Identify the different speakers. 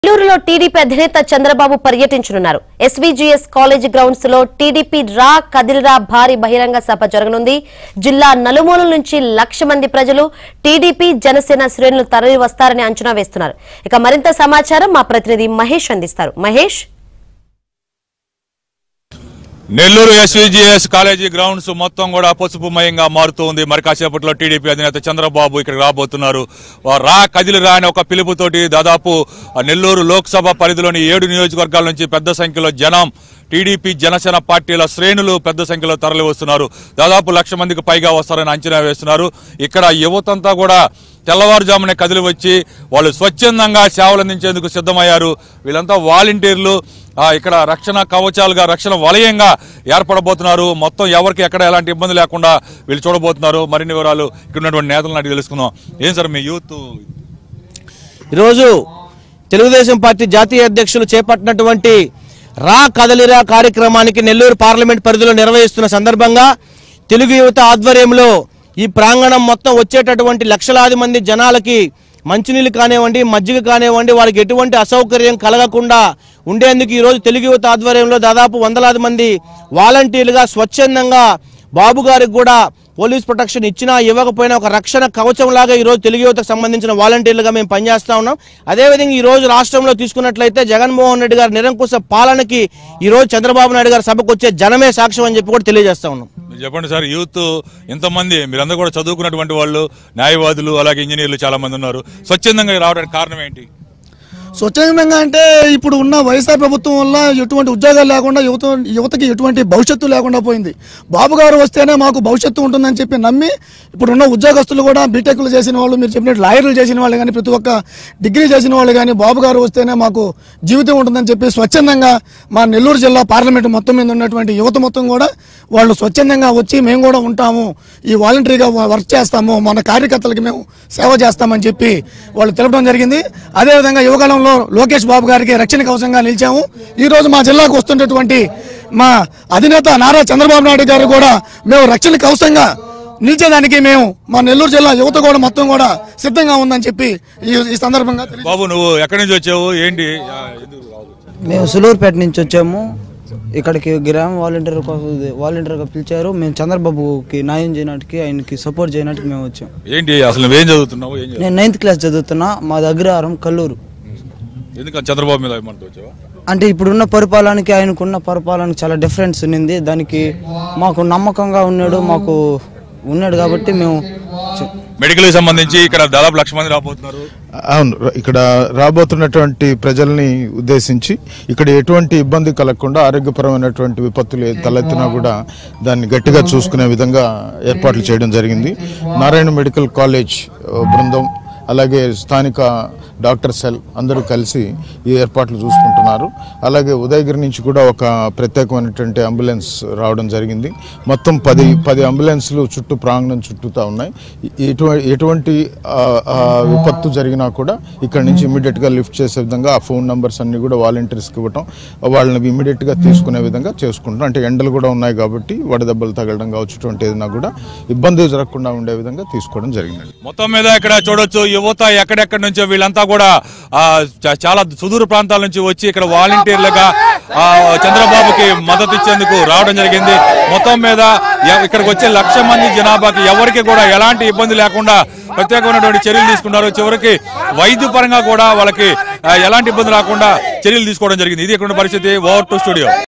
Speaker 1: నెల్లూరులో టీడీపీ అధినేత చంద్రబాబు పర్యటించనున్నారు. ఎస్వీజీఎస్ కాలేజ్ గ్రౌండ్స్ లో టీడీపీ రా కదిలిరా భారీ బహిరంగ సభ జరగనుంది. జిల్లా నలుమూలల నుంచి 1,00,000 మంది ప్రజలు టీడీపీ జనసేన శ్రేణులు తరలి వస్తారని అంచనా వేస్తున్నారు. ఇక మరింత సమాచారం మా ప్రతినిధి మహేష్ అందిస్తారు. మహేష్,
Speaker 2: నెల్లూరు ఎస్వీజీఎస్ కాలేజీ గ్రౌండ్స్ మొత్తం కూడా పసుపుమయంగా మారుతూ ఉంది. మరి కాసేపట్లో టీడీపీ అధినేత చంద్రబాబు ఇక్కడికి రాబోతున్నారు. రా కదిలిరా అనే ఒక పిలుపుతోటి దాదాపు నెల్లూరు లోక్సభ పరిధిలోని 7 నియోజకవర్గాల నుంచి పెద్ద సంఖ్యలో జనం, టీడీపీ జనసేన పార్టీల శ్రేణులు పెద్ద సంఖ్యలో తరలి వస్తున్నారు. దాదాపు 1,00,000 మందికి పైగా వస్తారని అంచనా వేస్తున్నారు. ఇక్కడ యువతంతా కూడా తెల్లవారుజామునే కదిలి వచ్చి వాళ్ళు స్వచ్ఛందంగా సేవలు అందించేందుకు సిద్ధమయ్యారు. వీళ్ళంతా వాలంటీర్లు. ఇక్కడ రక్షణ కవచాలుగా, రక్షణ వలయంగా ఏర్పడబోతున్నారు. మొత్తం ఎవరికి ఎక్కడ ఎలాంటి ఇబ్బంది లేకుండా వీళ్ళు చూడబోతున్నారు. మరిన్ని వివరాలు ఇక్కడ ఉన్నటువంటి నేతలను అడిగి తెలుసుకుందాం. ఏం సార్ మీ యూత్
Speaker 3: ఈరోజు తెలుగుదేశం పార్టీ జాతీయ అధ్యక్షులు చేపట్టినటువంటి రా కదలిరా కార్యక్రమానికి నెల్లూరు పార్లమెంట్ పరిధిలో నిర్వహిస్తున్న సందర్భంగా తెలుగు యువత ఆధ్వర్యంలో ఈ ప్రాంగణం మొత్తం వచ్చేటటువంటి లక్షలాది మంది జనాలకి మంచినీళ్ళు కానివ్వండి, మజ్జిగ కానివ్వండి, వాళ్ళకి ఎటువంటి అసౌకర్యం కలగకుండా ఉండేందుకు ఈరోజు తెలుగు యువత ఆధ్వర్యంలో దాదాపు 100,000 మంది వాలంటీర్లుగా స్వచ్ఛందంగా బాబు గారికి కూడా పోలీస్ ప్రొటెక్షన్ ఇచ్చినా ఇవ్వకపోయినా ఒక రక్షణ కవచం లాగా ఈరోజు తెలుగు యువతకు సంబంధించిన వాలంటీర్లుగా మేము పనిచేస్తా ఉన్నాం. అదేవిధంగా ఈరోజు రాష్ట్రంలో తీసుకున్నట్లయితే జగన్మోహన్ రెడ్డి గారి నిరంకుశ పాలనకి ఈరోజు చంద్రబాబు నాయుడు గారి సభకు వచ్చే జనమే సాక్ష్యం అని చెప్పి కూడా తెలియజేస్తా ఉన్నాం.
Speaker 2: చెప్పండి సార్, యూత్ ఇంతమంది మీరందరూ కూడా చదువుకున్నటువంటి వాళ్ళు, న్యాయవాదులు, అలాగే ఇంజనీర్లు చాలా మంది ఉన్నారు. స్వచ్ఛందంగా రావడానికి కారణం ఏంటి?
Speaker 4: స్వచ్ఛందంగా అంటే ఇప్పుడు ఉన్న వైఎస్ఆర్ ప్రభుత్వం వల్ల ఎటువంటి ఉద్యోగాలు లేకుండా యువతకి ఎటువంటి భవిష్యత్తు లేకుండా పోయింది. బాబు గారు వస్తేనే మాకు భవిష్యత్తు ఉంటుందని చెప్పి నమ్మి ఇప్పుడున్న ఉద్యోగస్తులు కూడా బీటెక్లు చేసిన వాళ్ళు, మీరు చెప్పినట్టు లాయర్లు చేసిన వాళ్ళు కానీ, ప్రతి ఒక్క డిగ్రీ చేసిన వాళ్ళు కానీ బాబు గారు వస్తేనే మాకు జీవితం ఉంటుందని చెప్పి స్వచ్ఛందంగా మా నెల్లూరు జిల్లా పార్లమెంటు మొత్తం మీద ఉన్నటువంటి యువత మొత్తం కూడా వాళ్ళు స్వచ్ఛందంగా వచ్చి మేము కూడా ఉంటాము, ఈ వాలంటరీగా వర్క్ చేస్తాము, మన కార్యకర్తలకి మేము సేవ చేస్తామని చెప్పి వాళ్ళు తెలపడం జరిగింది. అదేవిధంగా యువకాలం లోకేష్ బాబు గారికి రక్షణ కవచంగా నిలిచాము. ఈ రోజు మా జిల్లాకు వస్తున్నటువంటి మా అధినేత నారా చంద్రబాబు నాయుడు గారు కూడా మేము రక్షణ కవచంగా నిలిచేదానికి మేము మా నెల్లూరు జిల్లా యువత కూడా మొత్తం కూడా సిద్ధంగా ఉందని చెప్పి ఈ సందర్భంగా.
Speaker 2: బాబు, నువ్వు ఎక్కడి నుంచి వచ్చావు, ఏంటి?
Speaker 5: మేము సులూరుపేట నుంచి వచ్చాము. ఇక్కడికి గ్రామ వాలంటీర్గా పిలిచారు. మేము చంద్రబాబుకి న్యాయం చేయడానికి, ఆయనకి సపోర్ట్ చేయడానికి మేము వచ్చాం.
Speaker 2: ఏంటి అసలు నువ్వేం చదువుతున్నావు?
Speaker 5: నేను 9th క్లాస్ చదువుతున్నా. మా అగ్రహారం కల్లూరు.
Speaker 2: ఎందుకంటే చంద్రబాబు మీద అభిమానంతో వచ్చావా?
Speaker 5: అంటే ఇప్పుడున్న పరిపాలనకి ఆయనకున్న పరిపాలనకి చాలా డిఫరెన్స్ ఉన్నింది. దానికి మాకు నమ్మకంగా ఉన్నాడు కాబట్టి మేము
Speaker 2: మెడికల్ కి సంబంధించి ఇక్కడ దాదాపు 1,00,000 మంది రాబోతున్నారు.
Speaker 6: అవును, ఇక్కడ రాబోతున్నటువంటి ప్రజల్ని ఉద్దేశించి ఇక్కడ ఎటువంటి ఇబ్బంది కలగకుండా ఆరోగ్యపరమైనటువంటి విపత్తులు తలెత్తినా కూడా దాన్ని గట్టిగా చూసుకునే విధంగా ఏర్పాట్లు చేయడం జరిగింది. నారాయణ మెడికల్ కాలేజ్ బృందం, అలాగే స్థానిక డాక్టర్ సెల్ అందరూ కలిసి ఈ ఏర్పాట్లు చూసుకుంటున్నారు. అలాగే ఉదయగిరి నుంచి కూడా ఒక ప్రత్యేకమైనటువంటి అంబులెన్స్ రావడం జరిగింది. మొత్తం 10 అంబులెన్స్లు చుట్టూ ప్రాంగణం చుట్టూతా ఉన్నాయి. ఎటువంటి విపత్తు జరిగినా కూడా ఇక్కడ నుంచి ఇమీడియట్గా లిఫ్ట్ చేసే విధంగా ఆ ఫోన్ నెంబర్స్ అన్ని కూడా వాలంటీర్స్కి ఇవ్వటం, వాళ్ళని ఇమీడియట్గా తీసుకునే విధంగా చేసుకుంటాం. అంటే ఎండలు కూడా ఉన్నాయి కాబట్టి వడదెబ్బలు తగలడం కావచ్చు, అటువంటి ఏదైనా కూడా ఇబ్బంది జరగకుండా ఉండే విధంగా తీసుకోవడం జరిగింది.
Speaker 2: మొత్తం మీద ఇక్కడ చూడొచ్చు, యువత ఎక్కడెక్కడి నుంచో వీళ్ళంతా కూడా చాలా సుదూర ప్రాంతాల నుంచి వచ్చి ఇక్కడ వాలంటీర్లుగా చంద్రబాబుకి మద్దతు ఇచ్చేందుకు రావడం జరిగింది. మొత్తం మీద ఇక్కడికి వచ్చే 1,00,000 మంది జనాభాకి ఎవరికి కూడా ఎలాంటి ఇబ్బంది లేకుండా ప్రత్యేకమైనటువంటి చర్యలు తీసుకున్నారు. చివరికి వైద్య పరంగా కూడా వాళ్ళకి ఎలాంటి ఇబ్బంది రాకుండా చర్యలు తీసుకోవడం జరిగింది. ఇది ఇక్కడ పరిస్థితి. Over to studio.